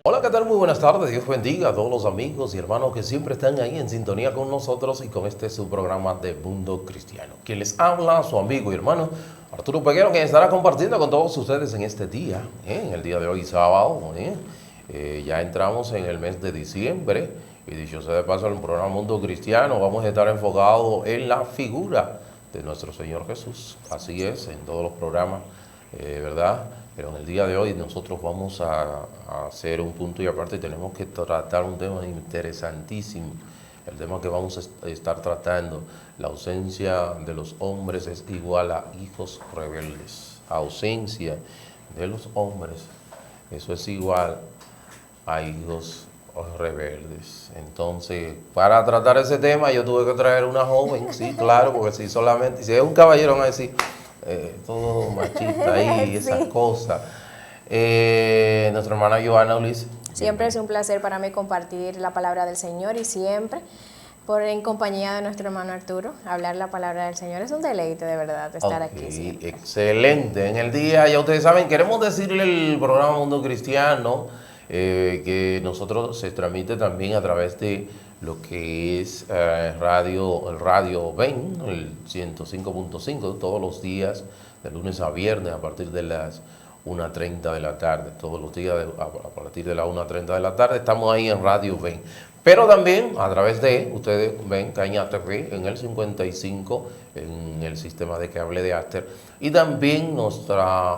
Hola, ¿qué tal? Muy buenas tardes. Dios bendiga a todos los amigos y hermanos que siempre están ahí en sintonía con nosotros y con este su programa de Mundo Cristiano. Quien les habla, su amigo y hermano Arturo Peguero, quien estará compartiendo con todos ustedes en este día, en el día de hoy, sábado. Ya entramos en el mes de diciembre y dicho sea de paso, en el programa Mundo Cristiano vamos a estar enfocados en la figura de nuestro Señor Jesús. Así es, en todos los programas, ¿verdad? Pero en el día de hoy nosotros vamos a hacer un punto y aparte, tenemos que tratar un tema interesantísimo. El tema que vamos a estar tratando, la ausencia de los hombres es igual a hijos rebeldes. Ausencia de los hombres, eso es igual a hijos rebeldes. Entonces, para tratar ese tema yo tuve que traer una joven, sí, claro, porque si solamente, si es un caballero van a decir, todo machista ahí, esas cosas. Nuestra hermana Joana Ulises. Siempre es un placer para mí compartir la palabra del Señor y siempre en compañía de nuestro hermano Arturo, hablar la palabra del Señor. Es un deleite de verdad estar aquí siempre. Excelente. En el día, ya ustedes saben, queremos decirle el programa Mundo Cristiano que nosotros se transmite también a través de lo que es el Radio Ven, el 105.5, todos los días, de lunes a viernes, a partir de las 1:30 de la tarde. Todos los días, a partir de las 1:30 de la tarde, estamos ahí en Radio Ven. Pero también a través de, ustedes ven Caña TV en el 55, en el sistema de cable de Aster. Y también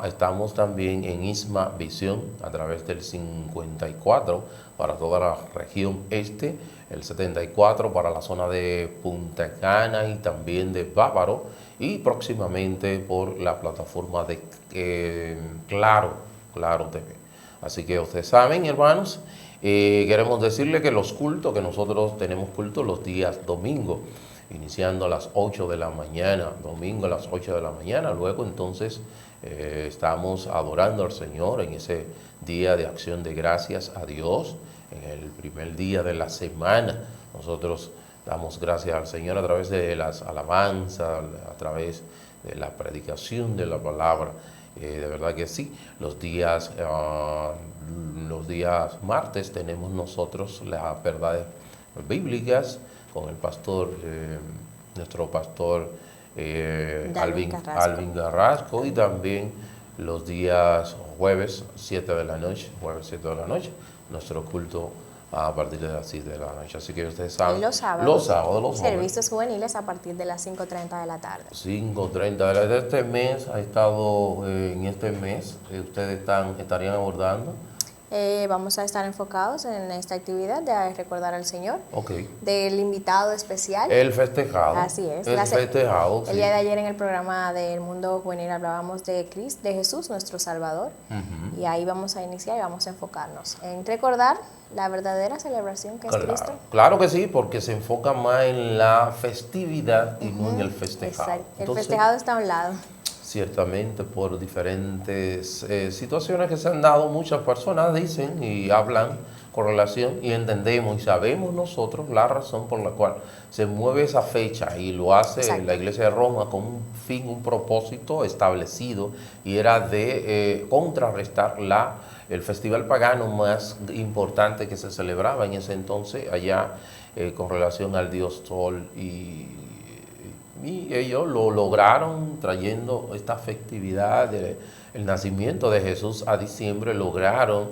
estamos también en Isma Visión a través del 54 para toda la región este, el 74 para la zona de Punta Cana y también de Bávaro, y próximamente por la plataforma de Claro TV. Así que ustedes saben, hermanos, queremos decirle que los cultos, que nosotros tenemos cultos los días domingos, iniciando a las 8 de la mañana, domingo a las 8 de la mañana, luego entonces estamos adorando al Señor en ese día de acción de gracias a Dios, en el primer día de la semana. Nosotros damos gracias al Señor a través de las alabanzas, a través de la predicación de la palabra. De verdad que sí, los días martes tenemos nosotros las verdades bíblicas con el pastor, nuestro pastor Alvin Carrasco, y también los días jueves 7 de la noche, nuestro culto a partir de las 6 de la noche. Así que ustedes saben, los sábados jóvenes, servicios juveniles a partir de las 5:30 de la tarde. 5:30 de este mes ha estado, en este mes, ustedes estarían abordando. Vamos a estar enfocados en esta actividad de recordar al Señor, Okay. Del invitado especial. El festejado. Así es. El festejado. El día de ayer en el programa del Mundo Juvenil hablábamos de Jesús, nuestro Salvador. Y ahí vamos a iniciar y vamos a enfocarnos en recordar la verdadera celebración que es Cristo. Claro que sí, porque se enfoca más en la festividad y no en el festejado. Exacto. El festejado está a un lado. Ciertamente, por diferentes situaciones que se han dado, muchas personas dicen y hablan con relación, y entendemos y sabemos nosotros la razón por la cual se mueve esa fecha, y lo hace la Iglesia de Roma con un fin, un propósito establecido, y era de contrarrestar el festival pagano más importante que se celebraba en ese entonces allá con relación al dios Sol, y ellos lo lograron trayendo esta festividad del nacimiento de Jesús a diciembre. Lograron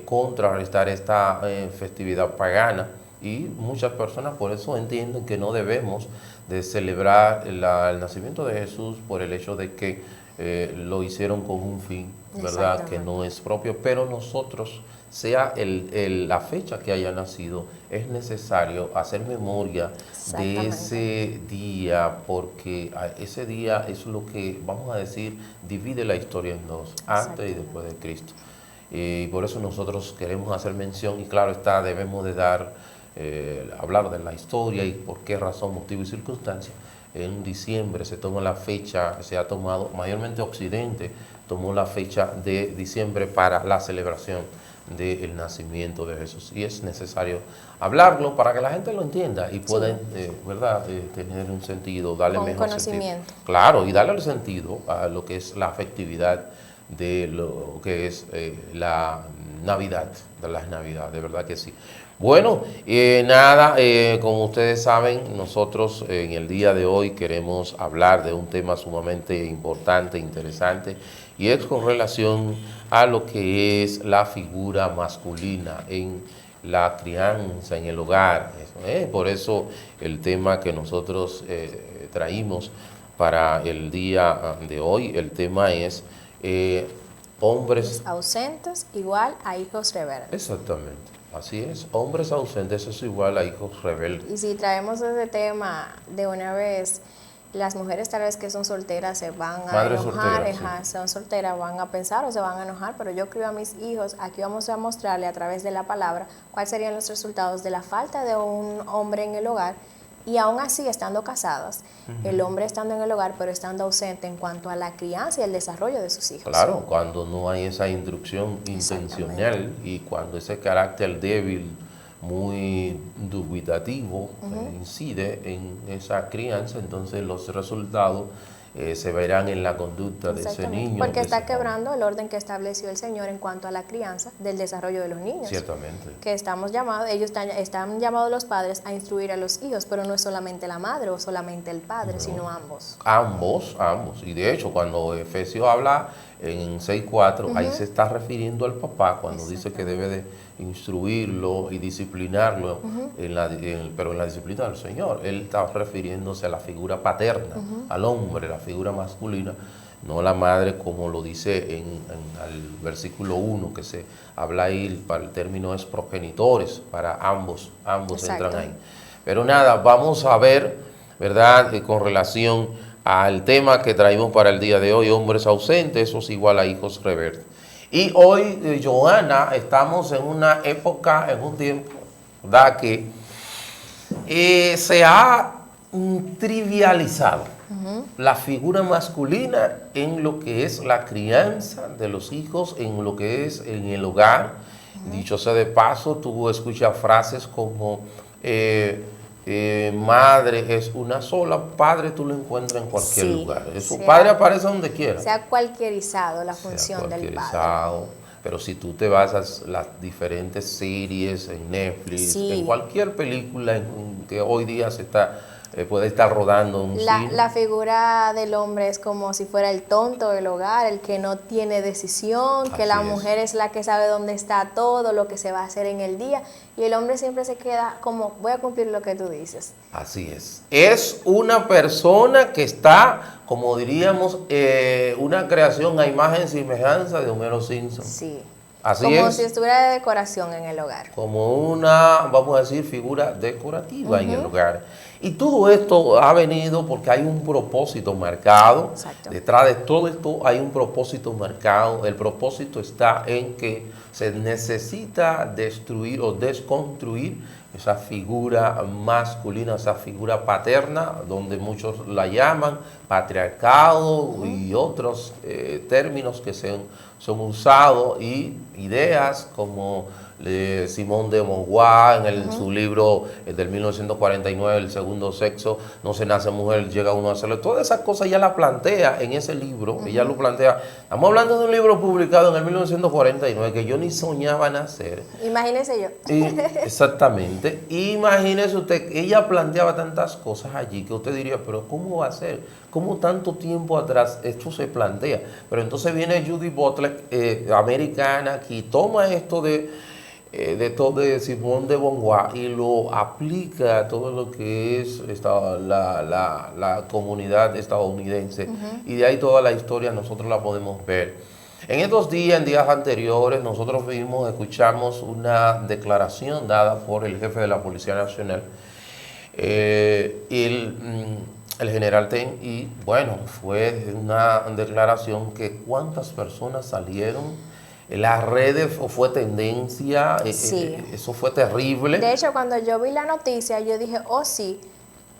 contrarrestar esta festividad pagana, y muchas personas por eso entienden que no debemos de celebrar el nacimiento de Jesús por el hecho de que lo hicieron con un fin, ¿verdad?, que no es propio. Pero nosotros, sea la fecha que haya nacido, es necesario hacer memoria de ese día, porque ese día es lo que, vamos a decir, divide la historia en dos, antes y después de Cristo. Y por eso nosotros queremos hacer mención, y claro está, debemos de hablar de la historia y por qué razón, motivo y circunstancia. En diciembre se toma la fecha, se ha tomado, mayormente Occidente, tomó la fecha de diciembre para la celebración del nacimiento de Jesús. Y es necesario hablarlo para que la gente lo entienda y pueda, ¿verdad?, tener un sentido, darle mejor conocimiento. Sentido. Claro, y darle el sentido a lo que es la afectividad de lo que es la Navidad, de las Navidades, de verdad que sí. Bueno, nada, como ustedes saben, nosotros en el día de hoy queremos hablar de un tema sumamente importante, interesante, y es con relación a lo que es la figura masculina en la crianza, en el hogar. Por eso el tema que nosotros traímos para el día de hoy, el tema es hombres ausentes igual a hijos rebeldes. Exactamente. Así es, hombres ausentes es igual a hijos rebeldes. Y si traemos ese tema de una vez, las mujeres tal vez que son solteras se van a enojar, son solteras, van a pensar o se van a enojar, pero yo crío a mis hijos, aquí vamos a mostrarle a través de la palabra cuáles serían los resultados de la falta de un hombre en el hogar. Y aún así, estando casadas, el hombre estando en el hogar, pero estando ausente en cuanto a la crianza y el desarrollo de sus hijos. Claro, cuando no hay esa instrucción intencional y cuando ese carácter débil, muy dubitativo, incide en esa crianza, entonces los resultados se verán en la conducta de ese niño. Porque está quebrando el orden que estableció el Señor en cuanto a la crianza del desarrollo de los niños. Ciertamente. Que estamos llamados, ellos están llamados los padres a instruir a los hijos, pero no es solamente la madre o solamente el padre, sino ambos. Ambos. Y de hecho, cuando Efesios habla en 6.4, ahí se está refiriendo al papá cuando dice que debe de instruirlo y disciplinarlo, pero en la disciplina del Señor. Él está refiriéndose a la figura paterna, al hombre, la figura masculina, no la madre, como lo dice en el versículo 1, que se habla ahí, para el término es progenitores, para ambos entran ahí. Pero nada, vamos a ver, ¿verdad?, con relación al tema que traímos para el día de hoy, hombres ausentes, eso es igual a hijos rebeldes. Y hoy, Johanna, estamos en una época, en un tiempo, ¿verdad?, que se ha trivializado la figura masculina en lo que es la crianza de los hijos, en lo que es en el hogar. Dicho sea de paso, tú escuchas frases como madre es una sola, padre tú lo encuentras en cualquier lugar. Su padre aparece donde quiera. Se ha cualquierizado la función del padre. Pero si tú te vas a las diferentes series en Netflix, en cualquier película que hoy día se está puede estar rodando un cine. La figura del hombre es como si fuera el tonto del hogar, el que no tiene decisión, que la mujer es la que sabe dónde está todo, lo que se va a hacer en el día, y el hombre siempre se queda como, voy a cumplir lo que tú dices. Así es. Es una persona que está, como diríamos, una creación a imagen y semejanza de Homero Simpson. Sí. Así como es. si estuviera de decoración en el hogar. Como una, vamos a decir, figura decorativa en el hogar. Y todo esto ha venido porque hay un propósito marcado. Exacto. Detrás de todo esto hay un propósito marcado. El propósito está en que se necesita destruir o desconstruir esa figura masculina, esa figura paterna, donde muchos la llaman patriarcado y otros términos que son usados, y ideas como Simone de Beauvoir en su libro del 1949, El segundo sexo, no se nace mujer, llega uno a hacerlo. Todas esas cosas ella la plantea en ese libro, ella lo plantea. Estamos hablando de un libro publicado en el 1949 que yo ni soñaba nacer. Imagínese yo. Exactamente. Imagínese usted, ella planteaba tantas cosas allí que usted diría, pero ¿cómo va a ser? ¿Cómo tanto tiempo atrás esto se plantea? Pero entonces viene Judith Butler, americana, que toma esto de Simone de Beauvoir y lo aplica a todo lo que es la comunidad estadounidense, y de ahí toda la historia nosotros la podemos ver. En estos días, en días anteriores, nosotros escuchamos una declaración dada por el jefe de la Policía Nacional, el general Ten, y bueno, fue una declaración que cuántas personas salieron. Las redes fue tendencia, eso fue terrible. De hecho, cuando yo vi la noticia, yo dije, oh sí,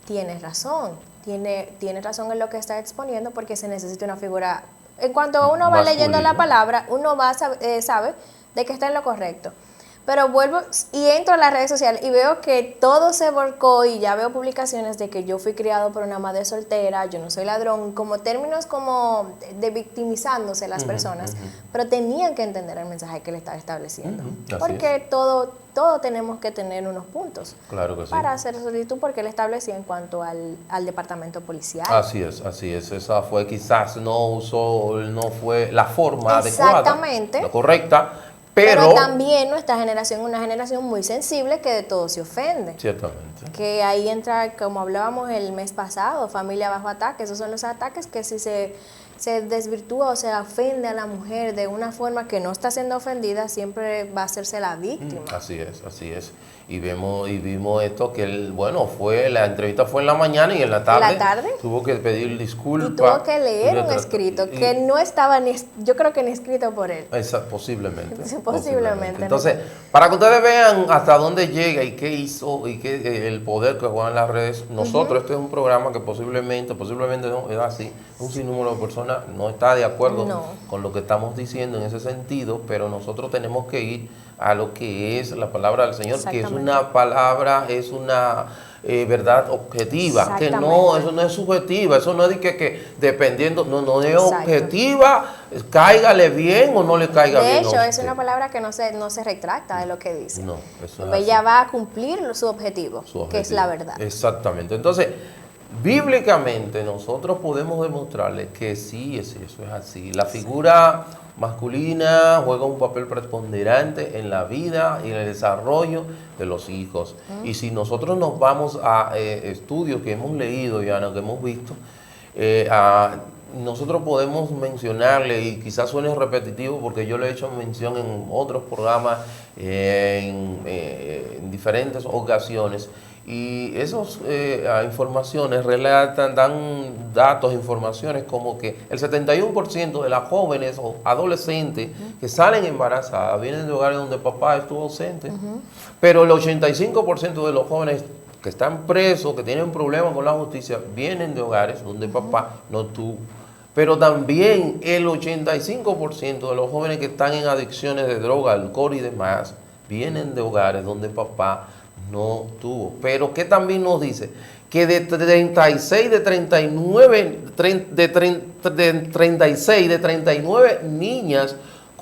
tienes razón, tiene razón en lo que está exponiendo, porque se necesita una figura. En cuanto uno va leyendo la palabra, uno sabe de que está en lo correcto. Pero vuelvo y entro a las redes sociales y veo que todo se volcó y ya veo publicaciones de que yo fui criado por una madre soltera, yo no soy ladrón, como términos como de victimizándose las personas, pero tenían que entender el mensaje que le estaba estableciendo. Porque todo tenemos que tener unos puntos para hacer solicitud, porque él establecía en cuanto al departamento policial. Así es. Esa fue quizás no fue la forma adecuada, la correcta. Pero también nuestra generación es una generación muy sensible que de todo se ofende. Ciertamente. Que ahí entra, como hablábamos el mes pasado, familia bajo ataque. Esos son los ataques que si se desvirtúa o se ofende a la mujer de una forma que no está siendo ofendida, siempre va a hacerse la víctima. Así es. Y vimos esto que la entrevista fue en la mañana y en la tarde tuvo que pedir disculpas. Y tuvo que leer un escrito que no estaba yo creo que ni escrito por él. Posiblemente. Posiblemente. Entonces, para que ustedes vean hasta dónde llega y qué hizo y qué el poder que juegan las redes, nosotros, este es un programa que posiblemente no es así, un sinnúmero de personas no está de acuerdo con lo que estamos diciendo en ese sentido, pero nosotros tenemos que ir a lo que es la palabra del Señor, que es una palabra, es una verdad objetiva, que eso no es subjetiva, eso no es de que dependiendo, no es objetiva, cáigale bien o no le caiga bien. De hecho, es una palabra que no se retracta de lo que dice. No, eso es ella va a cumplir su objetivo, que es la verdad. Exactamente. Entonces, bíblicamente nosotros podemos demostrarle que sí, eso es así. La figura masculina juega un papel preponderante en la vida y en el desarrollo de los hijos. Y si nosotros nos vamos a estudios que hemos leído y a lo que hemos visto, nosotros podemos mencionarle, y quizás suene repetitivo porque yo le he hecho mención en otros programas en diferentes ocasiones, y esas informaciones dan datos, informaciones como que el 71% de las jóvenes o adolescentes que salen embarazadas vienen de hogares donde papá estuvo ausente, pero el 85% de los jóvenes que están presos, que tienen problemas con la justicia, vienen de hogares donde papá no tuvo. Pero también el 85% de los jóvenes que están en adicciones de droga, alcohol y demás, vienen de hogares donde papá no tuvo. Pero ¿qué también nos dice? Que de 39 niñas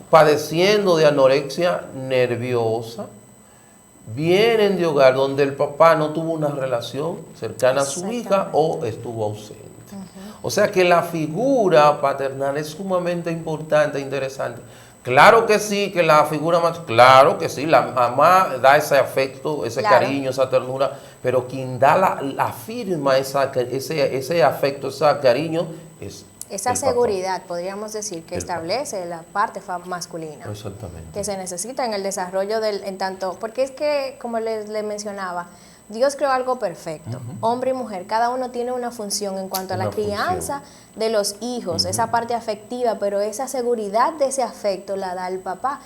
padeciendo de anorexia nerviosa, vienen de hogar donde el papá no tuvo una relación cercana a su hija o estuvo ausente. O sea que la figura paternal es sumamente importante e interesante. Claro que sí, que la figura más, claro que sí, la mamá da ese afecto, ese cariño, esa ternura, pero quien da la firma ese afecto, ese cariño es esa seguridad, podríamos decir, que establece la parte masculina. Exactamente. Que se necesita en el desarrollo porque es que, como les mencionaba, Dios creó algo perfecto, hombre y mujer, cada uno tiene una función en cuanto a la crianza de los hijos, esa parte afectiva, pero esa seguridad de ese afecto la da el papá.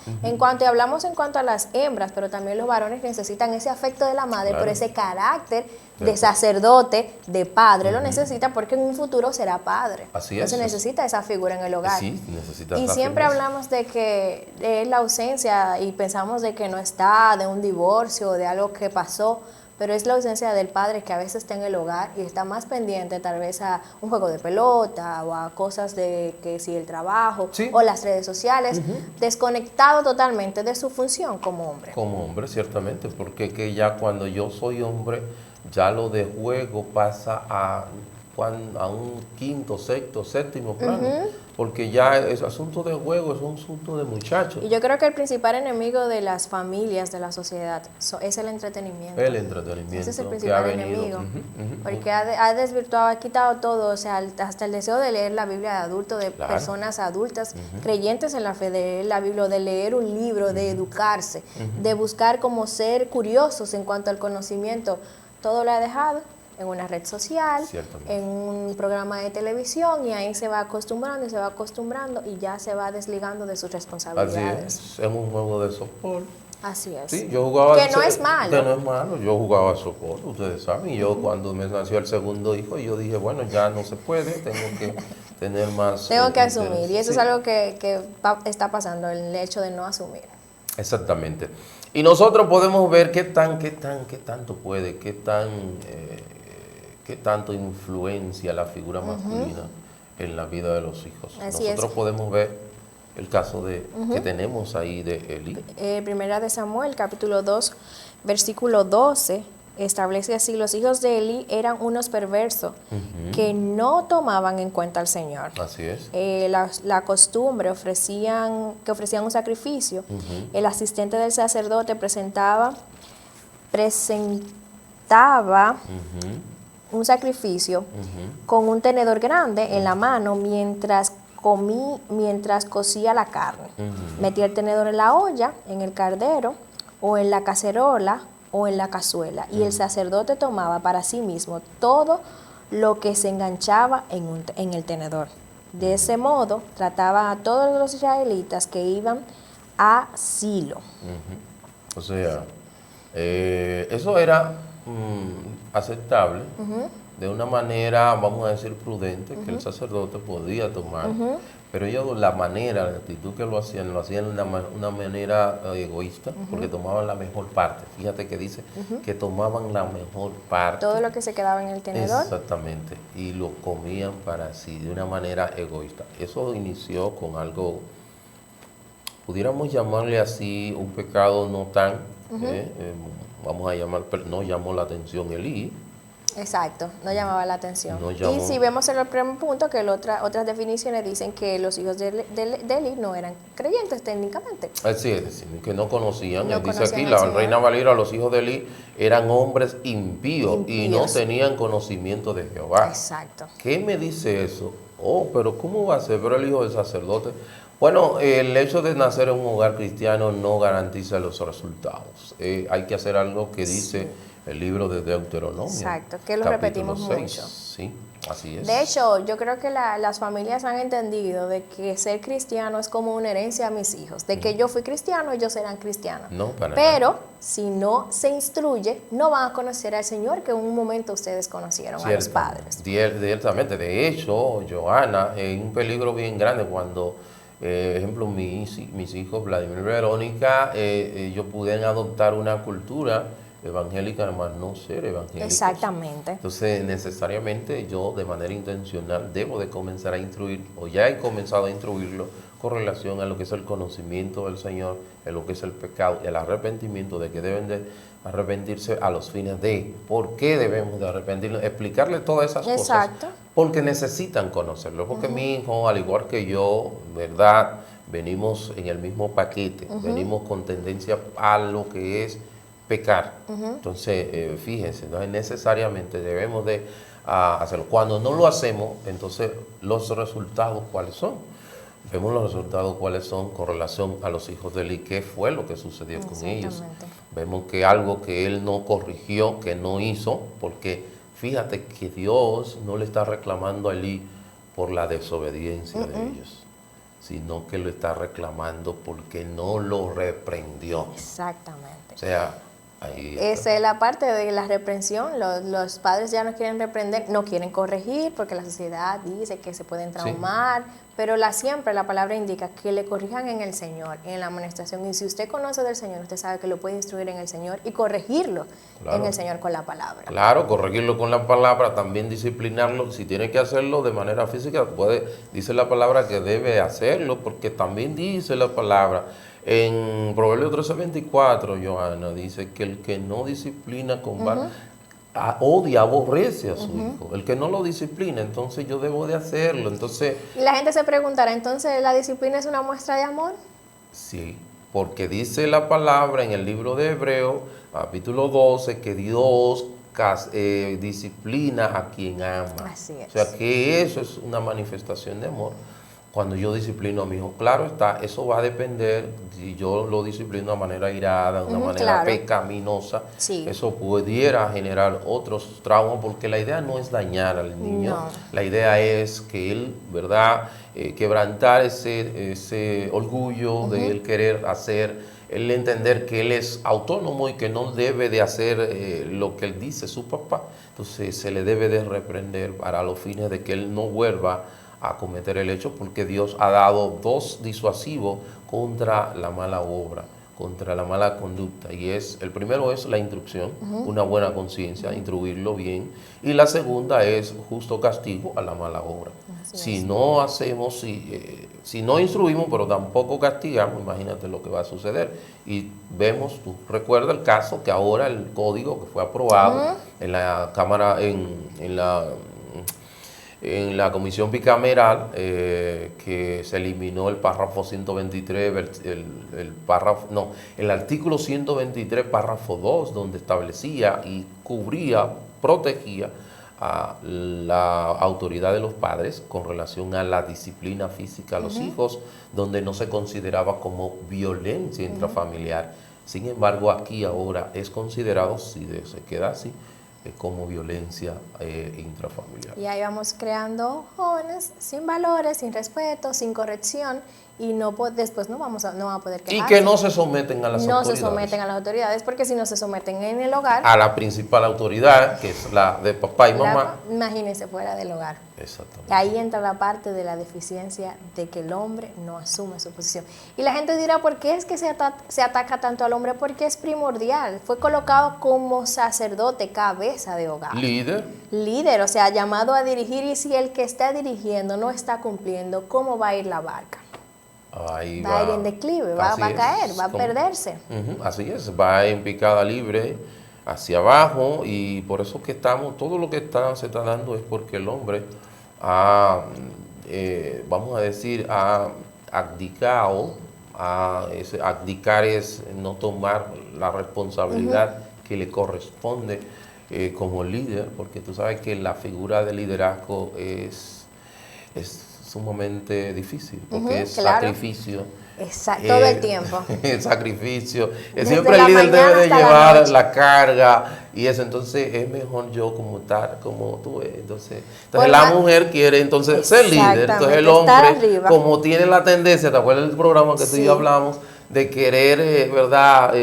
Hablamos en cuanto a las hembras, pero también los varones necesitan ese afecto de la madre, pero ese carácter de sacerdote, de padre, lo necesita porque en un futuro será padre. Así es. Entonces necesita esa figura en el hogar. Sí, necesita. Y siempre hablamos de que es la ausencia y pensamos de que no está, de un divorcio, de algo que pasó, pero es la ausencia del padre que a veces está en el hogar y está más pendiente tal vez a un juego de pelota o a cosas de que si el trabajo o las redes sociales, desconectado totalmente de su función como hombre. Como hombre, ciertamente, porque que ya cuando yo soy hombre, ya lo de juego pasa a un quinto, sexto, séptimo plano, porque ya es asunto de juego, es un asunto de muchachos. Y yo creo que el principal enemigo de las familias, de la sociedad, es el entretenimiento. El entretenimiento. Ese es el principal enemigo, porque ha desvirtuado, ha quitado todo, o sea, hasta el deseo de leer la Biblia de adulto, de personas adultas, creyentes en la fe, de leer la Biblia, de leer un libro, de educarse, de buscar como ser curiosos en cuanto al conocimiento, todo lo ha dejado en una red social, en un programa de televisión, y ahí se va acostumbrando y ya se va desligando de sus responsabilidades. Así es un juego de softball. Así es. Sí, yo jugaba que no es malo. Que no es malo, yo jugaba softball, ustedes saben, y yo cuando me nació el segundo hijo, yo dije, bueno, ya no se puede, tengo que tener más... Tengo que asumir, y eso es algo que está pasando, el hecho de no asumir. Exactamente. Y nosotros podemos ver qué tanto puede, qué tanto influencia la figura masculina en la vida de los hijos. Nosotros podemos ver el caso que tenemos ahí de Eli. Primera de Samuel, capítulo 2, versículo 12, establece así: los hijos de Eli eran unos perversos que no tomaban en cuenta al Señor. Así es. La costumbre que ofrecían un sacrificio. El asistente del sacerdote presentaba un sacrificio con un tenedor grande en la mano mientras cocía la carne. Metía el tenedor en la olla, en el caldero, o en la cacerola, o en la cazuela, y el sacerdote tomaba para sí mismo todo lo que se enganchaba en el tenedor. De ese modo, trataba a todos los israelitas que iban a Silo. O sea, eso era aceptable de una manera, vamos a decir, prudente, que el sacerdote podía tomar, pero ellos la actitud que lo hacían de una manera egoísta, porque tomaban la mejor parte. Fíjate que dice que tomaban la mejor parte. Todo lo que se quedaba en el tenedor. Exactamente, y lo comían para sí, de una manera egoísta. Eso inició con algo, pudiéramos llamarle así, un pecado no tan, vamos a llamar, no llamó la atención Elí. Exacto, no llamaba la atención. Y si vemos en el primer punto que otras definiciones dicen que los hijos de Eli no eran creyentes técnicamente. Así es decir, que no conocían. Dice aquí, la Reina Valera, los hijos de Eli eran hombres impíos y no tenían conocimiento de Jehová. Exacto. ¿Qué me dice eso? Oh, pero ¿cómo va a ser? Pero el hijo del sacerdote. Bueno, el hecho de nacer en un hogar cristiano no garantiza los resultados. Hay que hacer algo que dice el libro de Deuteronomio. Exacto, que lo repetimos 6. mucho. Sí, así es. De hecho, yo creo que las familias han entendido de que ser cristiano es como una herencia a mis hijos. De que yo fui cristiano, ellos serán cristianos. No, para Pero nada. si no se instruye, no van a conocer al Señor que en un momento ustedes conocieron a los padres. Ciertamente. De hecho, Johanna, es un peligro bien grande cuando, ejemplo, mis hijos, Vladimir y Verónica, ellos pueden adoptar una cultura evangélica, además no ser evangélicos. Exactamente. Entonces, necesariamente yo de manera intencional debo de comenzar a instruir, o ya he comenzado a instruirlo, con relación a lo que es el conocimiento del Señor, en lo que es el pecado, el arrepentimiento, de que deben de arrepentirse a los fines de por qué debemos de arrepentirnos, explicarle todas esas cosas, porque necesitan conocerlo, porque mi hijo, al igual que yo, ¿verdad?, venimos en el mismo paquete, venimos con tendencia a lo que es pecar. Entonces, fíjense, entonces necesariamente debemos de hacerlo. Cuando no lo hacemos, entonces los resultados, ¿cuáles son? Vemos los resultados cuáles son con relación a los hijos de Eli, qué fue lo que sucedió con ellos. Vemos que algo que él no corrigió, que no hizo, porque fíjate que Dios no le está reclamando a Eli por la desobediencia de ellos, sino que lo está reclamando porque no lo reprendió. Exactamente. O sea, esa es la parte de la reprensión. Los padres ya no quieren reprender, no quieren corregir porque la sociedad dice que se pueden traumar, pero siempre la palabra indica que le corrijan en el Señor, en la amonestación. Y si usted conoce del Señor, usted sabe que lo puede instruir en el Señor y corregirlo en el Señor con la palabra. Claro, corregirlo con la palabra, también disciplinarlo. Si tiene que hacerlo de manera física, dice la palabra que debe hacerlo, porque también dice la palabra. En Proverbios 13:24, Johanna, dice que el que no disciplina con vara, odia, aborrece a su hijo. El que no lo disciplina, entonces yo debo de hacerlo. Entonces, y la gente se preguntará, ¿entonces la disciplina es una muestra de amor? Sí, porque dice la palabra en el libro de Hebreos, capítulo 12, que Dios disciplina a quien ama. Así es. O sea, que eso es una manifestación de amor. Cuando yo disciplino a mi hijo, claro está, eso va a depender si yo lo disciplino de manera irada, de una manera pecaminosa. Eso pudiera generar otros traumas, porque la idea no es dañar al niño. La idea es que él, ¿verdad?, quebrantar ese orgullo de él querer hacer, él entender que él es autónomo y que no debe de hacer lo que él dice su papá. Entonces se le debe de reprender para los fines de que él no vuelva a cometer el hecho, porque Dios ha dado dos disuasivos contra la mala obra. contra la mala conducta. Y el primero es la instrucción, una buena conciencia, instruirlo bien. Y la segunda es justo castigo a la mala obra. Si no hacemos, si no instruimos, pero tampoco castigamos, imagínate lo que va a suceder. Y vemos, tú recuerdas el caso que ahora el código que fue aprobado en la Cámara, en la comisión bicameral, que se eliminó el párrafo 123, el artículo 123, párrafo 2, donde establecía y cubría, protegía a la autoridad de los padres con relación a la disciplina física a los hijos, donde no se consideraba como violencia intrafamiliar. Sin embargo, aquí ahora es considerado, si se queda así, como violencia intrafamiliar. Y ahí vamos creando jóvenes sin valores, sin respeto, sin corrección, y después no van a poder quejarse. Y que no se someten a las autoridades. No se someten a las autoridades, porque si no se someten en el hogar, a la principal autoridad, que es la de papá y mamá. Imagínense, fuera del hogar. Exactamente. Ahí entra la parte de la deficiencia de que el hombre no asume su posición. Y la gente dirá, ¿por qué es que se ataca tanto al hombre? Porque es primordial. Fue colocado como sacerdote, cabeza de hogar. Líder, o sea, llamado a dirigir. Y si el que está dirigiendo no está cumpliendo, ¿cómo va a ir la barca? Va a ir en declive, va a caer, va a perderse. Así es, va en picada libre hacia abajo, y por eso que todo lo que se está dando es porque el hombre vamos a decir, ha abdicado. Abdicar es no tomar la responsabilidad que le corresponde como líder, porque tú sabes que la figura de liderazgo es sumamente difícil, porque es sacrificio. Exacto, todo el tiempo. Sacrificio. Siempre el líder debe de llevar la carga y eso. Entonces es mejor yo como tú ves. Entonces la mujer quiere ser líder. Entonces el hombre, como tiene la tendencia, ¿te acuerdas del programa que tú y yo hablamos? De querer, ¿verdad?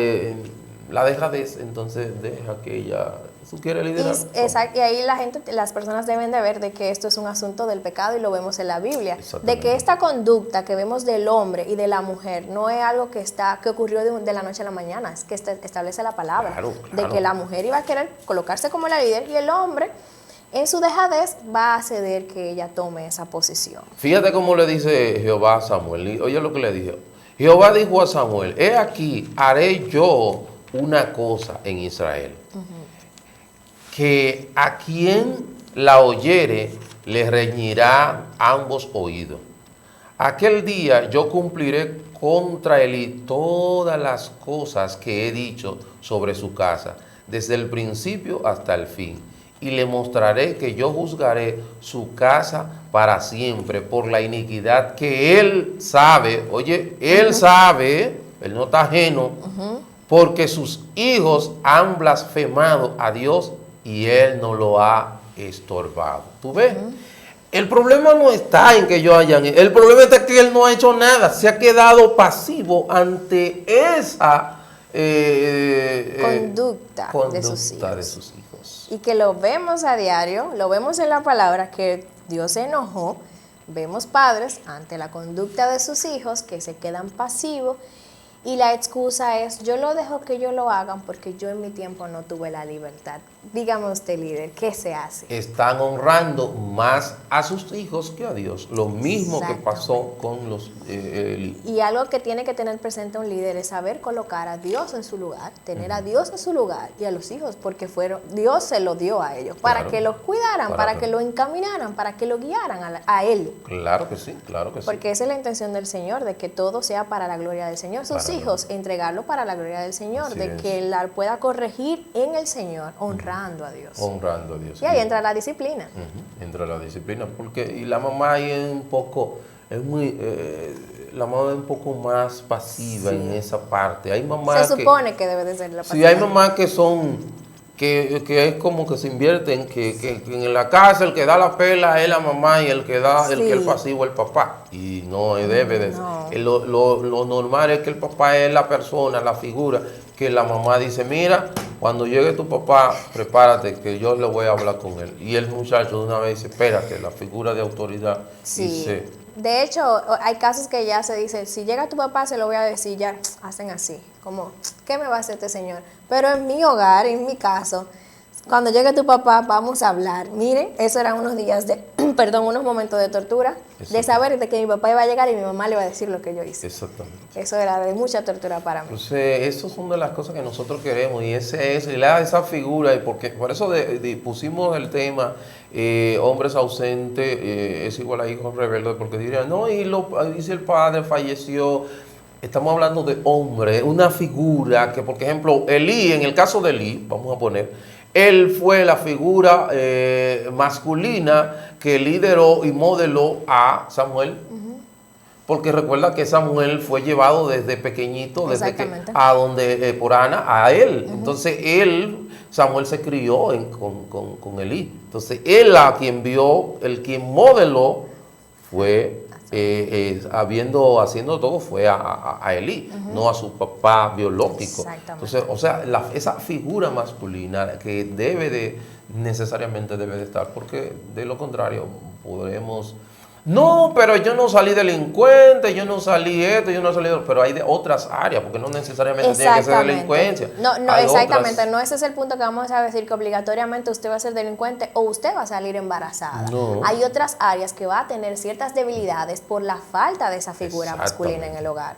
La dejadez, entonces deja que ella quiere liderar. Exacto, y ahí las personas deben de ver de que esto es un asunto del pecado, y lo vemos en la Biblia, de que esta conducta que vemos del hombre y de la mujer no es algo que ocurrió de la noche a la mañana, es que establece la palabra, de que la mujer iba a querer colocarse como la líder, y el hombre en su dejadez va a ceder que ella tome esa posición. Fíjate cómo le dice Jehová a Samuel. Oye lo que le dijo. Jehová dijo a Samuel: he aquí, haré yo una cosa en Israel, que a quien la oyere le reñirá ambos oídos. Aquel día yo cumpliré contra él y todas las cosas que he dicho sobre su casa, desde el principio hasta el fin. Y le mostraré que yo juzgaré su casa para siempre por la iniquidad que él sabe. Oye, él sabe, él no está ajeno, porque sus hijos han blasfemado a Dios y él no lo ha estorbado. ¿Tú ves? El problema no está en que el problema está que él no ha hecho nada, se ha quedado pasivo ante esa conducta de sus hijos. Y que lo vemos a diario, lo vemos en la palabra, que Dios se enojó. Vemos padres ante la conducta de sus hijos que se quedan pasivos, y la excusa es: yo lo dejo que ellos lo hagan porque yo en mi tiempo no tuve la libertad. Dígame usted, líder, ¿qué se hace? Están honrando más a sus hijos que a Dios. Lo mismo que pasó con los... Y algo que tiene que tener presente un líder es saber colocar a Dios en su lugar, tener a Dios en su lugar y a los hijos, porque Dios se lo dio a ellos, para que los cuidaran, para que lo encaminaran, para que lo guiaran a Él. Claro que sí, claro que sí. Porque esa es la intención del Señor, de que todo sea para la gloria del Señor. Sus hijos, entregarlo para la gloria del Señor, así de que Él pueda corregir en el Señor, honrando a Dios. Honrando a Dios. Y ahí entra la disciplina. Entra la disciplina, y la mamá ahí es un poco, la mamá es un poco más pasiva en esa parte. Hay mamás se supone que debe de ser la pasiva. Sí, hay mamás que son, que es como que se invierten, que en la casa el que da la pela es la mamá y el que es pasivo es el papá. Y no debe de ser. Lo normal es que el papá es la persona, la figura, que la mamá dice: mira, cuando llegue tu papá, prepárate que yo le voy a hablar con él. Y el muchacho de una vez dice: espérate, la figura de autoridad dice: De hecho, hay casos que ya se dice, si llega tu papá se lo voy a decir, ya hacen así, como, ¿qué me va a hacer este señor? Pero en mi hogar, en mi caso, cuando llegue tu papá vamos a hablar. Miren, eso eran unos días de, unos momentos de tortura, de saber de que mi papá iba a llegar y mi mamá le iba a decir lo que yo hice. Exactamente. Eso era de mucha tortura para mí. Entonces, eso es una de las cosas que nosotros queremos y esa figura, y porque por eso pusimos el tema hombres ausentes es igual a hijos rebeldes, porque dirían, no, y si el padre falleció. Estamos hablando de hombre, una figura que, por ejemplo, Elí, en el caso de Elí, vamos a poner, él fue la figura masculina que lideró y modeló a Samuel. Porque recuerda que Samuel fue llevado desde pequeñito, a donde por Ana, a él. Entonces Samuel se crió con Elí. Entonces él a quien vio, quien modeló fue, haciendo todo fue a Elí, no a su papá biológico. Entonces, o sea, esa figura masculina que necesariamente debe de estar, porque de lo contrario podremos... No, pero yo no salí delincuente, yo no salí esto, yo no salí... Pero hay de otras áreas, porque no necesariamente tiene que ser delincuencia. No, exactamente. No, ese es el punto que vamos a decir, que obligatoriamente usted va a ser delincuente o usted va a salir embarazada. No. Hay otras áreas que va a tener ciertas debilidades por la falta de esa figura masculina en el hogar,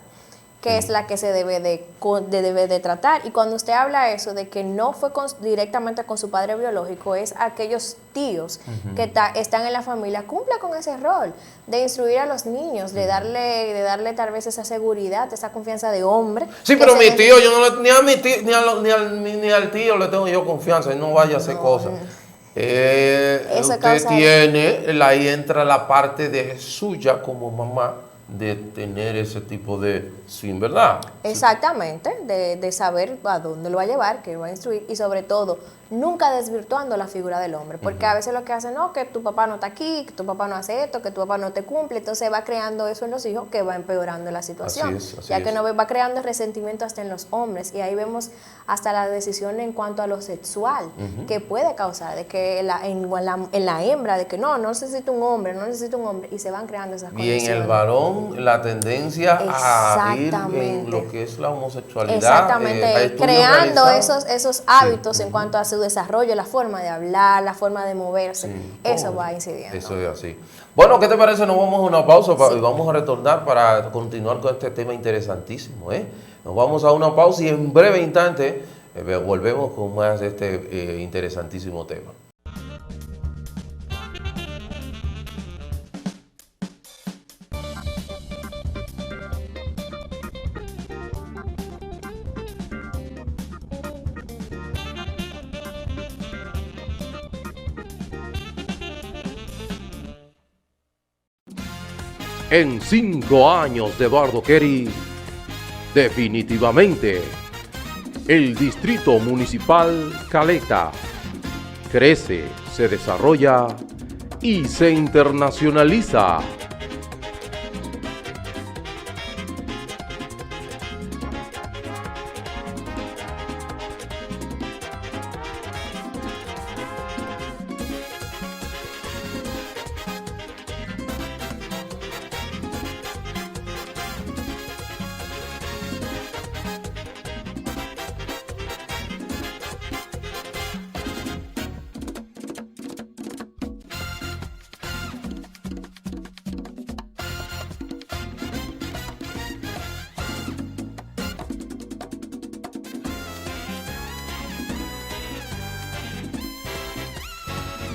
que es la que se debe de tratar. Y cuando usted habla eso de que no fue directamente con su padre biológico, es aquellos tíos que están en la familia, cumpla con ese rol de instruir a los niños, de darle tal vez esa seguridad, esa confianza de hombre. Sí, pero mi tío, yo no ni a mi tío, ni al tío le tengo yo confianza, y no vaya a hacer cosas. Ahí entra la parte de suya como mamá, de tener ese tipo de ¿verdad? Exactamente, de saber a dónde lo va a llevar, qué va a instruir y sobre todo nunca desvirtuando la figura del hombre, porque a veces lo que hacen, no, que tu papá no está aquí, que tu papá no hace esto, que tu papá no te cumple, entonces va creando eso en los hijos que va empeorando la situación, que no va creando resentimiento hasta en los hombres y ahí vemos hasta la decisión en cuanto a lo sexual que puede causar, de que en la hembra, de que no necesito un hombre y se van creando esas condiciones. Y en el varón la tendencia a ir en lo que es la homosexualidad. Exactamente, creando esos hábitos en cuanto a su desarrollo, la forma de hablar, la forma de moverse, eso va incidiendo. Eso es así. Bueno, ¿qué te parece? Nos vamos a una pausa y vamos a retornar para continuar con este tema interesantísimo. Nos vamos a una pausa y en breve instante volvemos con más de este interesantísimo tema. En 5 años de Eduardo Kerry, definitivamente, el Distrito Municipal Caleta crece, se desarrolla y se internacionaliza.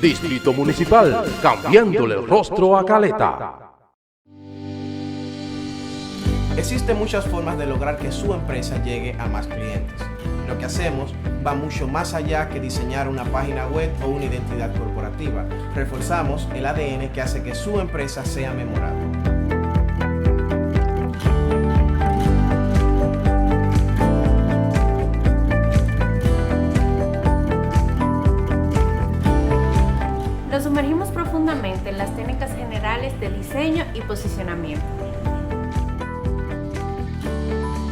Distrito Municipal, cambiándole el rostro a Caleta. Existen muchas formas de lograr que su empresa llegue a más clientes. Lo que hacemos va mucho más allá que diseñar una página web o una identidad corporativa. Reforzamos el ADN que hace que su empresa sea memorable. Nos sumergimos profundamente en las técnicas generales de diseño y posicionamiento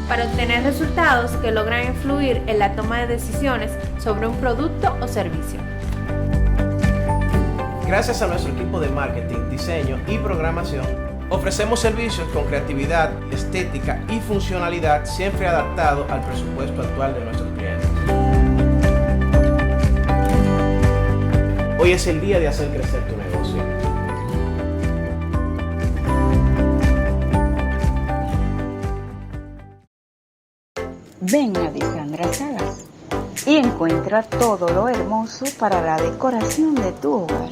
para obtener resultados que logran influir en la toma de decisiones sobre un producto o servicio. Gracias a nuestro equipo de marketing, diseño y programación, Ofrecemos servicios con creatividad, estética y funcionalidad, siempre adaptado al presupuesto actual de nuestros clientes. Hoy es el día de hacer crecer tu negocio. Ven a Disandra Salas y encuentra todo lo hermoso para la decoración de tu hogar.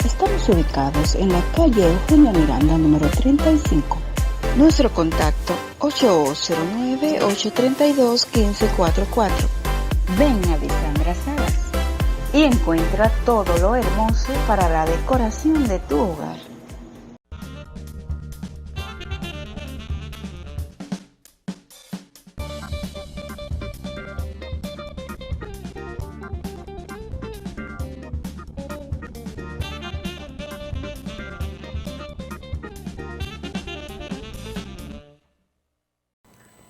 Estamos ubicados en la calle Eugenia Miranda, número 35. Nuestro contacto 8209-832-1544. Ven a Disandra Salas y encuentra todo lo hermoso para la decoración de tu hogar.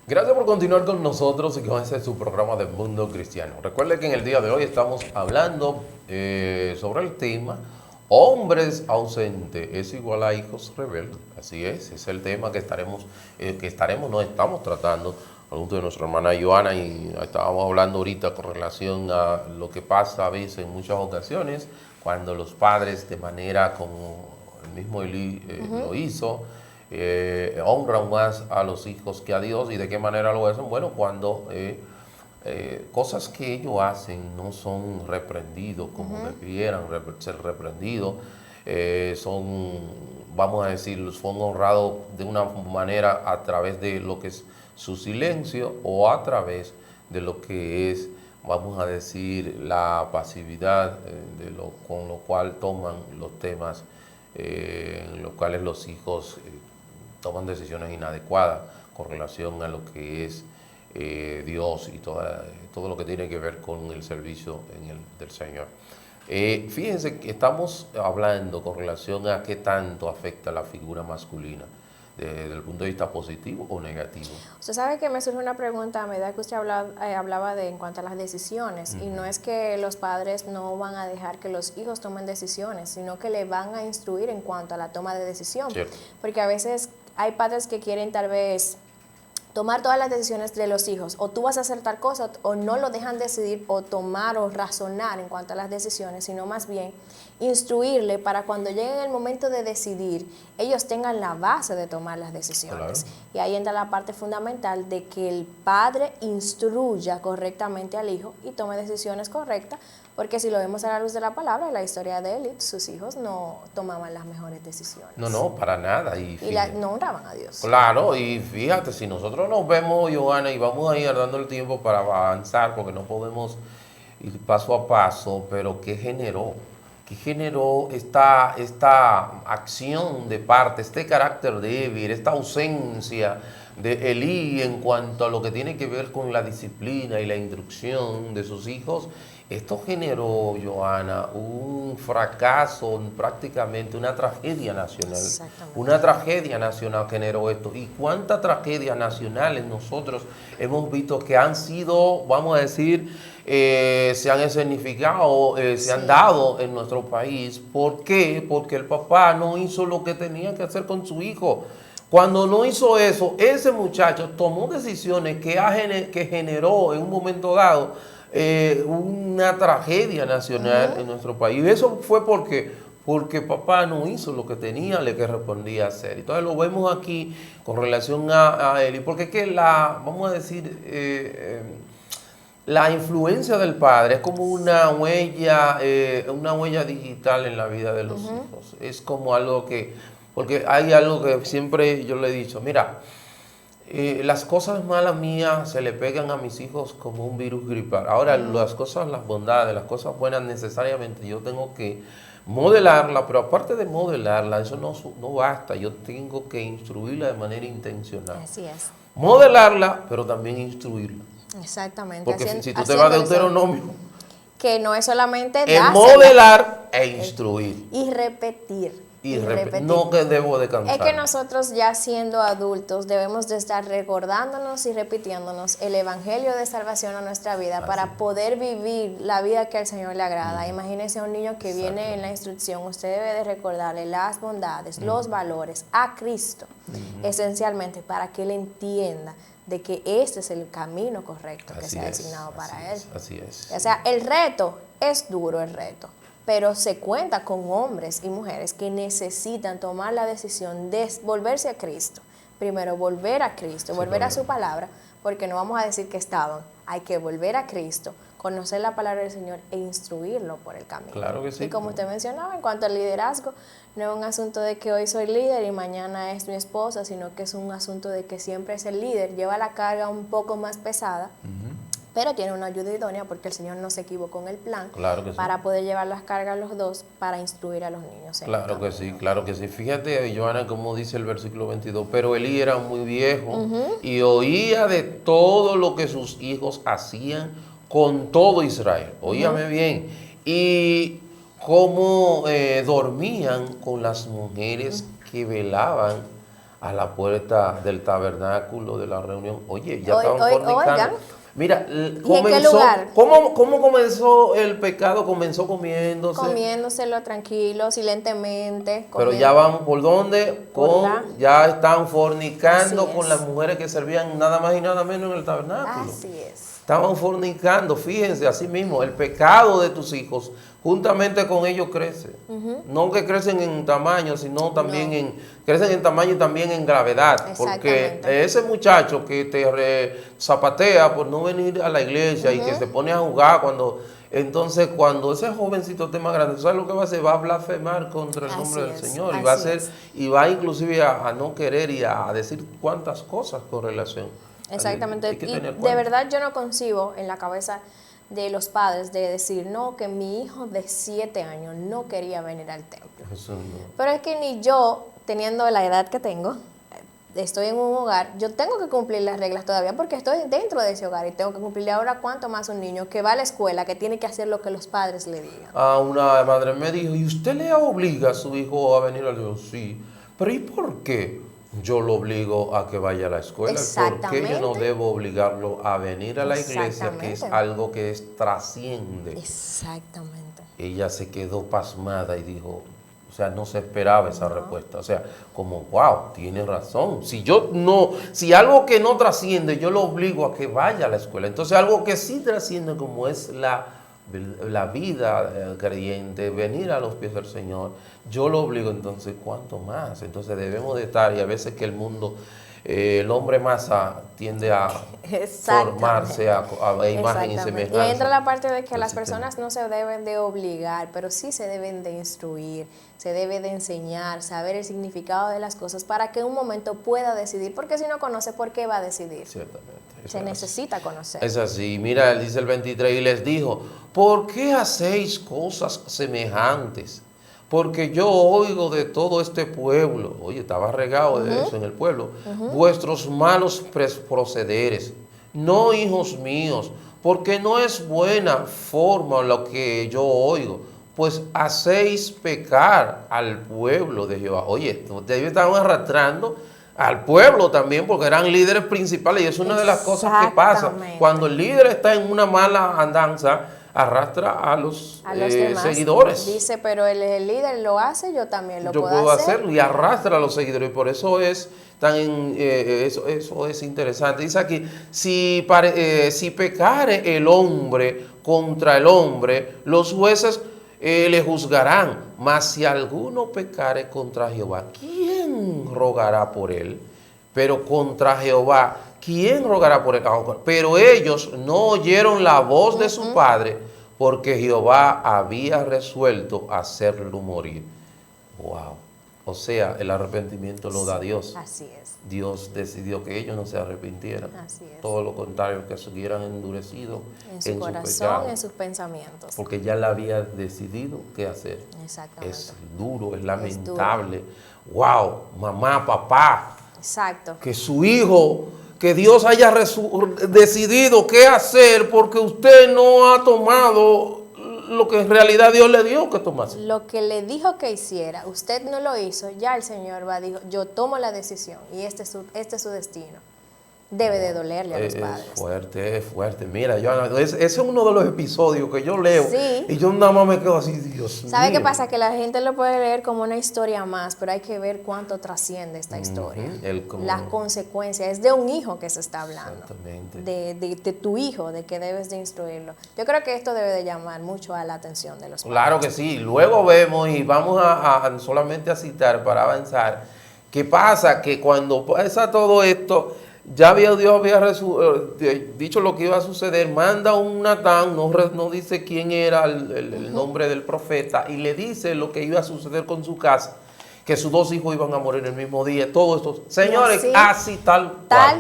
Gracias por continuar con nosotros y con este su programa de Mundo Cristiano. Recuerde que en el día de hoy estamos hablando sobre el tema hombres ausentes es igual a hijos rebeldes. Así es el tema que estamos tratando junto de nuestra hermana Joana, y estábamos hablando ahorita con relación a lo que pasa a veces en muchas ocasiones cuando los padres, de manera como el mismo Eli lo hizo, honran más a los hijos que a Dios. ¿Y de qué manera lo hacen? Bueno, cuando cosas que ellos hacen no son reprendidos como debieran ser reprendidos, vamos a decir, son honrados de una manera a través de lo que es su silencio o a través de lo que es, vamos a decir, la pasividad con lo cual toman los temas en los cuales los hijos toman decisiones inadecuadas con relación a lo que es Dios y todo lo que tiene que ver con el servicio del Señor. Fíjense que estamos hablando con relación a qué tanto afecta la figura masculina, desde el punto de vista positivo o negativo. Usted sabe que me surge una pregunta a medida que usted hablaba en cuanto a las decisiones, y no es que los padres no van a dejar que los hijos tomen decisiones, sino que le van a instruir en cuanto a la toma de decisión. Cierto. Porque a veces hay padres que quieren tal vez tomar todas las decisiones de los hijos, o tú vas a hacer tal cosa, o no lo dejan decidir o tomar o razonar en cuanto a las decisiones, sino más bien instruirle para cuando llegue el momento de decidir, ellos tengan la base de tomar las decisiones. Claro. Y ahí entra la parte fundamental de que el padre instruya correctamente al hijo y tome decisiones correctas, porque si lo vemos a la luz de la palabra, en la historia de él, sus hijos no tomaban las mejores decisiones. No, para nada. Y no honraban a Dios. Claro, y fíjate, si nosotros nos vemos, Joana, y vamos a ir dando el tiempo para avanzar, porque no podemos ir paso a paso, pero ¿qué generó esta acción de parte, este carácter débil, esta ausencia de Elí en cuanto a lo que tiene que ver con la disciplina y la instrucción de sus hijos? Esto generó, Joana, un fracaso, prácticamente una tragedia nacional. Una tragedia nacional generó esto. ¿Y cuántas tragedias nacionales nosotros hemos visto que han sido, vamos a decir, se han escenificado, se han dado en nuestro país? ¿Por qué? Porque el papá no hizo lo que tenía que hacer con su hijo. Cuando no hizo eso, ese muchacho tomó decisiones que generó en un momento dado una tragedia nacional en nuestro país. Eso fue porque papá no hizo lo que tenía, le que respondía a hacer. Entonces lo vemos aquí con relación a él. Y porque es que vamos a decir, la influencia del padre es como una huella digital en la vida de los hijos. Es como algo porque hay algo que siempre yo le he dicho, mira, Las cosas malas mías se le pegan a mis hijos como un virus gripal. Ahora, las cosas, las bondades, las cosas buenas necesariamente yo tengo que modelarla, pero aparte de modelarla, eso no basta, yo tengo que instruirla de manera intencional. Así es. Modelarla, pero también instruirla. Exactamente. Porque si tú te vas de Deuteronomio, que no es solamente es modelar e instruir. Y repetir. No que debo de cantar. Es que nosotros ya siendo adultos debemos de estar recordándonos y repitiéndonos el evangelio de salvación a nuestra vida para poder vivir la vida que al Señor le agrada. Imagínese a un niño que viene en la instrucción, usted debe de recordarle las bondades, los valores a Cristo, esencialmente para que él entienda de que este es el camino correcto que se ha designado para él. Así es. O sea, el reto es duro, el reto. Pero se cuenta con hombres y mujeres que necesitan tomar la decisión de volverse a Cristo. Primero, volver a Cristo, volver a su palabra, porque no vamos a decir que estaban. Hay que volver a Cristo, conocer la palabra del Señor e instruirlo por el camino. Claro que sí. Y como usted mencionaba, en cuanto al liderazgo, no es un asunto de que hoy soy líder y mañana es mi esposa, sino que es un asunto de que siempre es el líder. Lleva la carga un poco más pesada, pero tiene una ayuda idónea porque el Señor no se equivocó en el plan para poder llevar las cargas los dos para instruir a los niños. Claro que sí, claro que sí. Fíjate, Joana, como dice el versículo 22, pero Elí era muy viejo y oía de todo lo que sus hijos hacían con todo Israel. Oíame bien. Y cómo dormían con las mujeres que velaban a la puerta del tabernáculo de la reunión. Oye, ya estaban fornicando. Mira, ¿cómo comenzó el pecado? Comenzó comiéndoselo tranquilo, silentemente. Pero ya van por dónde? Ya están fornicando con las mujeres que servían nada más y nada menos en el tabernáculo. Así es. Estaban fornicando, fíjense, así mismo, el pecado de tus hijos, juntamente con ellos crece. No que crecen en tamaño, sino también crecen en tamaño y también en gravedad. Porque ese muchacho que te zapatea por no venir a la iglesia y que se pone a jugar entonces cuando ese jovencito esté más grande, ¿sabes lo que va a hacer? Va a blasfemar contra el nombre del Señor y va inclusive a no querer y a decir cuántas cosas con relación. Exactamente, y de verdad yo no concibo en la cabeza de los padres de decir, no, que mi hijo de 7 años no quería venir al templo. Eso no. Pero es que ni yo, teniendo la edad que tengo, estoy en un hogar, yo tengo que cumplir las reglas todavía porque estoy dentro de ese hogar y tengo que cumplirle. Ahora, ¿cuánto más un niño que va a la escuela, que tiene que hacer lo que los padres le digan? Una madre me dijo, ¿y usted le obliga a su hijo a venir al templo? Sí, pero ¿y por qué? Yo lo obligo a que vaya a la escuela. ¿Por qué yo no debo obligarlo a venir a la iglesia, que es algo que trasciende? Exactamente. Ella se quedó pasmada y dijo, o sea, no se esperaba esa respuesta. O sea, como, wow, tiene razón. Si algo que no trasciende, yo lo obligo a que vaya a la escuela. Entonces, algo que sí trasciende, como es la vida creyente, venir a los pies del Señor, yo lo obligo, entonces ¿cuánto más? Entonces debemos de estar, y a veces que el mundo, el hombre masa tiende a formarse a imagen y semejanza. Y entra la parte de que las personas no se deben de obligar, pero sí se deben de instruir, se debe de enseñar, saber el significado de las cosas para que en un momento pueda decidir, porque si no conoce, ¿por qué va a decidir? Ciertamente. Se necesita conocer. Es así. Mira, dice el 23, y les dijo, ¿por qué hacéis cosas semejantes? Porque yo oigo de todo este pueblo, oye, estaba regado de eso en el pueblo, vuestros malos procederes, no hijos míos, porque no es buena forma lo que yo oigo, pues hacéis pecar al pueblo de Jehová. Oye, ustedes estaban arrastrando al pueblo también, porque eran líderes principales, y es una de las cosas que pasa. Cuando el líder está en una mala andanza, arrastra a los seguidores. Dice, pero el líder lo hace, yo también lo puedo hacer. Yo puedo hacerlo, y arrastra a los seguidores, y por eso es eso es interesante. Dice aquí, si pecare el hombre contra el hombre, los jueces le juzgarán, mas si alguno pecare contra Jehová, ¿quién rogará por él? Pero contra Jehová, ¿quién rogará por él? Pero ellos no oyeron la voz de su padre, porque Jehová había resuelto hacerlo morir. Wow. O sea, el arrepentimiento lo da Dios. Así es. Dios decidió que ellos no se arrepintieran. Así es. Todo lo contrario, que siguieran endurecidos En su corazón, pecado, en sus pensamientos. porque ya le había decidido qué hacer. Exactamente. Es duro, es lamentable. Wow, mamá, papá, Exacto. que su hijo, que Dios haya decidido qué hacer porque usted no ha tomado lo que en realidad Dios le dio que tomase. Lo que le dijo que hiciera, usted no lo hizo, ya el Señor va a decir, yo tomo la decisión y este es su destino. Debe de dolerle a los padres. Es fuerte. Mira, Johanna, ese es uno de los episodios que yo leo Sí. y yo nada más me quedo así, Dios mío. ¿Sabe qué pasa? Que la gente lo puede leer como una historia más, pero hay que ver cuánto trasciende esta historia. Las consecuencias. Es de un hijo que se está hablando. Exactamente. De tu hijo, de que debes de instruirlo. Yo creo que esto debe de llamar mucho a la atención de los padres. Claro que sí. Luego vemos y vamos a solamente a citar para avanzar. ¿Qué pasa? Que cuando pasa todo esto, ya Dios había dicho lo que iba a suceder, manda un Natán, no dice quién era el nombre del profeta, y le dice lo que iba a suceder con su casa, que sus 2 hijos iban a morir el mismo día, todo esto. Señores, así tal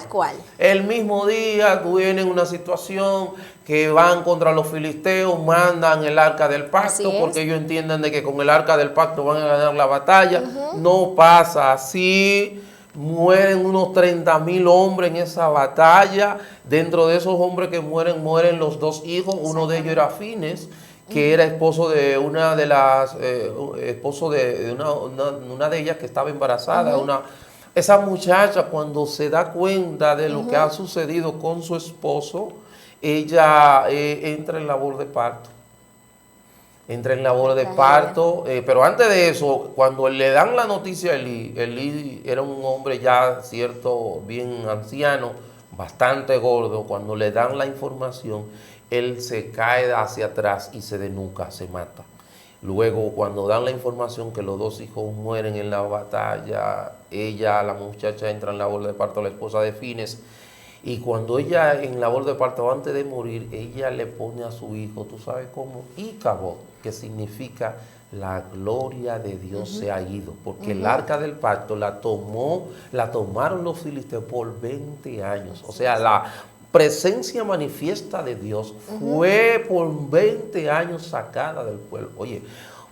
cual. El mismo día tienen una situación que van contra los filisteos, mandan el arca del pacto, porque ellos entienden de que con el arca del pacto van a ganar la batalla. No pasa así. Mueren unos 30,000 hombres en esa batalla. Dentro de esos hombres que mueren los 2 hijos. Uno de ellos era Fines, que era esposo de una de las una de ellas que estaba embarazada. Esa muchacha, cuando se da cuenta de lo que ha sucedido con su esposo, ella entra en labor de parto. Pero antes de eso, cuando le dan la noticia a Elí era un hombre ya bien anciano, bastante gordo. Cuando le dan la información, él se cae hacia atrás y se desnuca, se mata. Luego, cuando dan la información que los 2 hijos mueren en la batalla, la muchacha entra en labor de parto, la esposa de Fines. Y cuando ella en labor de parto, antes de morir, ella le pone a su hijo, ¿tú sabes cómo? Icabod, que significa la gloria de Dios se ha ido. Porque el arca del pacto la tomaron los filisteos por 20 años. O sea, la presencia manifiesta de Dios fue por 20 años sacada del pueblo. Oye,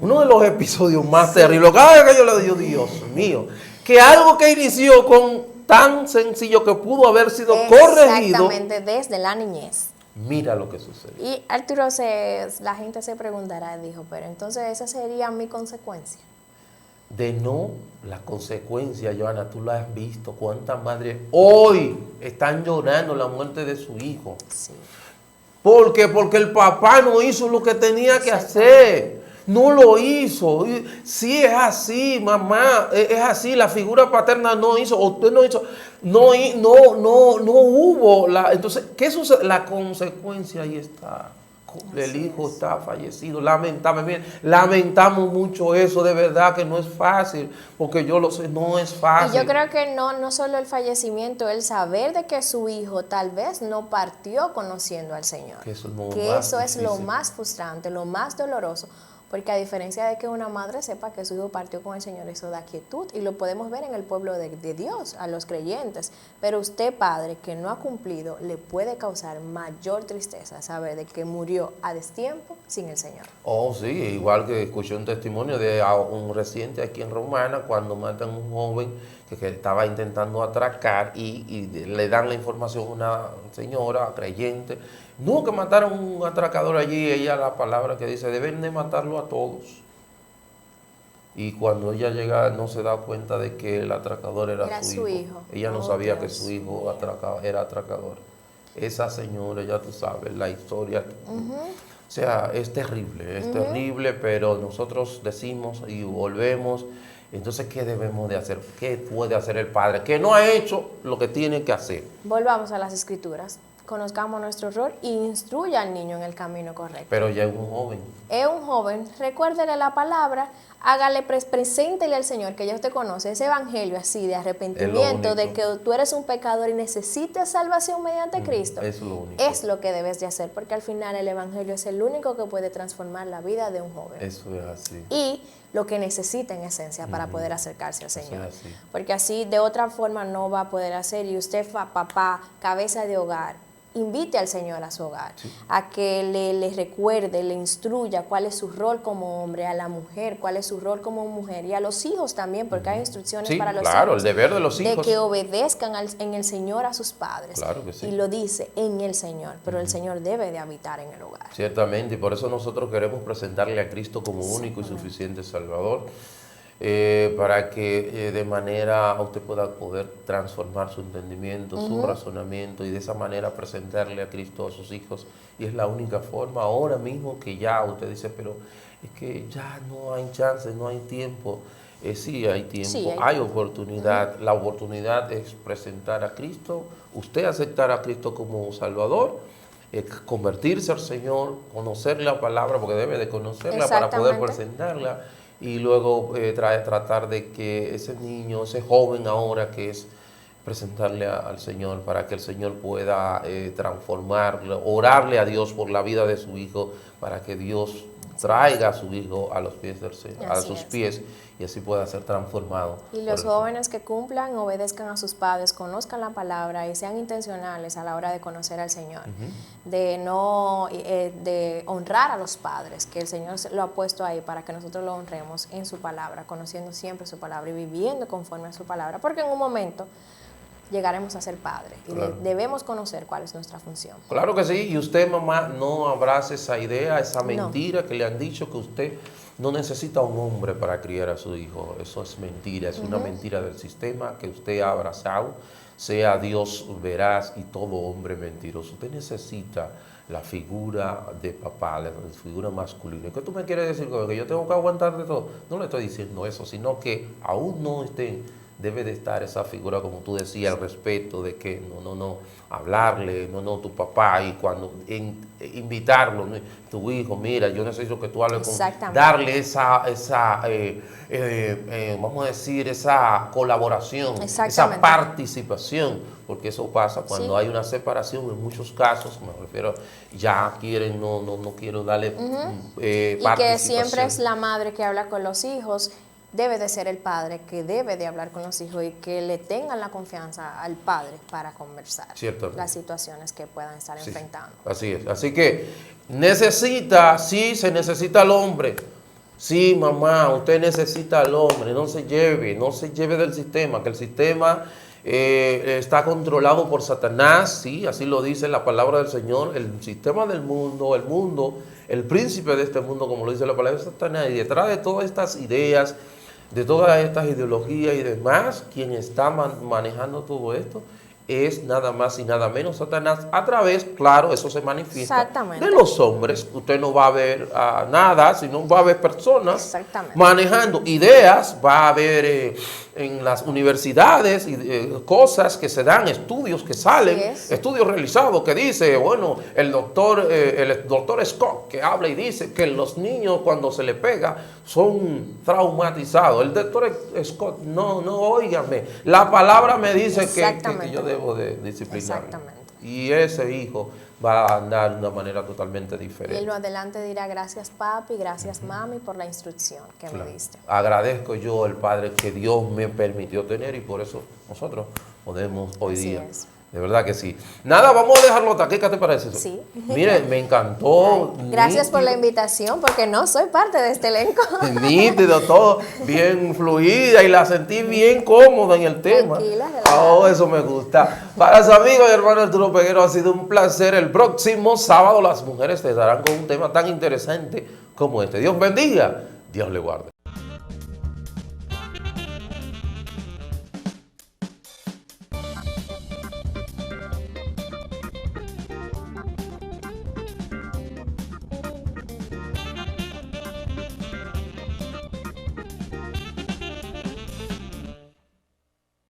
uno de los episodios más terribles, cada vez que yo le digo, Dios mío, que algo que inició con tan sencillo que pudo haber sido corregido. Exactamente, desde la niñez. Mira lo que sucede. Y Arturo, la gente se preguntará, dijo, pero entonces esa sería mi consecuencia. La consecuencia, Johanna, tú la has visto. ¿Cuántas madres hoy están llorando la muerte de su hijo? Sí. ¿Por qué? Porque el papá no hizo lo que tenía que hacer. No lo hizo. Sí, es así, mamá, es así. La figura paterna no hizo, usted no hizo, no hubo. Entonces, ¿qué sucede? La consecuencia ahí está. El hijo está fallecido. Lamentamos mucho eso, de verdad que no es fácil, porque yo lo sé, no es fácil. Y yo creo que no solo el fallecimiento, el saber de que su hijo tal vez no partió conociendo al Señor. Que eso es lo más frustrante, lo más doloroso. Porque a diferencia de que una madre sepa que su hijo partió con el Señor, eso da quietud. Y lo podemos ver en el pueblo de Dios, a los creyentes. Pero usted, padre, que no ha cumplido, le puede causar mayor tristeza saber de que murió a destiempo sin el Señor. Oh, sí, igual que escuché un testimonio de un reciente aquí en Romana, cuando matan a un joven que estaba intentando atracar y le dan la información a una señora creyente. No, que mataron a un atracador allí, ella la palabra que dice, deben de matarlo a todos. Y cuando ella llega no se da cuenta de que el atracador era su hijo. Ella no sabía que su hijo era atracador. Esa señora, ya tú sabes, la historia. O sea, es terrible, pero nosotros decimos y volvemos. Entonces, ¿qué debemos de hacer? ¿Qué puede hacer el padre? Que no ha hecho lo que tiene que hacer. Volvamos a las Escrituras. conozcamos nuestro rol e instruya al niño en el camino correcto. Pero ya es un joven. Es un joven, recuérdele la palabra, hágale, preséntele al Señor que ya usted conoce, ese evangelio así de arrepentimiento, de que tú eres un pecador y necesitas salvación mediante Cristo. Es lo único. Es lo que debes de hacer, porque al final el evangelio es el único que puede transformar la vida de un joven. Eso es así. Y lo que necesita en esencia para poder acercarse al Señor. Eso es así. Porque así de otra forma no va a poder hacer. Y usted, papá, cabeza de hogar, invite al Señor a su hogar, a que le recuerde, le instruya cuál es su rol como hombre, a la mujer, cuál es su rol como mujer, y a los hijos también, porque hay instrucciones para los hijos. Claro, el deber de los hijos. De que obedezcan en el Señor a sus padres. Claro que sí. Y lo dice en el Señor, pero el Señor debe de habitar en el hogar. Ciertamente, y por eso nosotros queremos presentarle a Cristo como único y suficiente Salvador, para que de manera usted pueda poder transformar su entendimiento, su razonamiento, y de esa manera presentarle a Cristo a sus hijos. Y es la única forma ahora mismo que ya usted dice, pero es que ya no hay chance, no hay tiempo. Sí hay tiempo, sí, hay oportunidad. La oportunidad es presentar a Cristo, usted aceptar a Cristo como Salvador, convertirse al Señor, conocer la palabra, porque debe de conocerla para poder presentarla. Y luego tratar de que ese niño, ese joven ahora que es presentarle al Señor, para que el Señor pueda transformarlo, orarle a Dios por la vida de su hijo, para que Dios traiga a su hijo a los pies del Señor, a sus pies, y así pueda ser transformado. Y los jóvenes que cumplan, obedezcan a sus padres, conozcan la palabra y sean intencionales a la hora de conocer al Señor, de honrar a los padres, que el Señor lo ha puesto ahí para que nosotros lo honremos en su palabra, conociendo siempre su palabra y viviendo conforme a su palabra, porque en un momento llegaremos a ser padres y debemos conocer cuál es nuestra función. Claro que sí, y usted, mamá, no abrace esa idea, esa mentira que le han dicho, que usted no necesita un hombre para criar a su hijo. Eso es mentira, es una mentira del sistema que usted ha abrazado, sea Dios veraz y todo hombre mentiroso. Usted necesita la figura de papá, la figura masculina. ¿Qué tú me quieres decir? ¿Que yo tengo que aguantar de todo? No le estoy diciendo eso, sino que aún no debe de estar esa figura, como tú decías, el respeto de que no, hablarle, tu papá, y cuando invitarlo, tu hijo, mira, yo necesito que tú hables con, darle esa vamos a decir, esa colaboración, esa participación, porque eso pasa cuando hay una separación, en muchos casos, me refiero, ya quieren, no quiero darle participación. Y que siempre es la madre que habla con los hijos. Debe de ser el padre que debe de hablar con los hijos y que le tengan la confianza al padre para conversar las situaciones que puedan estar enfrentando. Así es. Así que se necesita al hombre. Sí, mamá, usted necesita al hombre. No se lleve del sistema, que el sistema está controlado por Satanás. Sí, así lo dice la palabra del Señor. El sistema del mundo, el príncipe de este mundo, como lo dice la palabra de Satanás, y detrás de todas estas ideas, de todas estas ideologías y demás, quien está manejando todo esto es nada más y nada menos Satanás, a través, claro, eso se manifiesta de los hombres. Usted no va a ver nada, sino va a ver personas manejando ideas, va a ver en las universidades cosas que se dan, estudios que salen, estudios realizados que dice, bueno, el doctor Scott, que habla y dice que los niños cuando se les pega son traumatizados. El doctor Scott, no, óigame, la palabra me dice que yo debo de disciplinarlo. Y ese hijo va a andar de una manera totalmente diferente. Y él lo adelante dirá, gracias papi, gracias mami por la instrucción que me diste. Agradezco yo al Padre que Dios me permitió tener, y por eso nosotros podemos hoy día. De verdad que sí. Nada, vamos a dejarlo hasta aquí. ¿Qué te parece eso? Sí. Mire, me encantó. Gracias por la invitación, porque no soy parte de este elenco. Nítido, todo bien fluida, y la sentí bien cómoda en el tema. Tranquila, eso me gusta. Para su amigo y hermano Arturo Peguero, ha sido un placer. El próximo sábado las mujeres te darán con un tema tan interesante como este. Dios bendiga, Dios le guarde.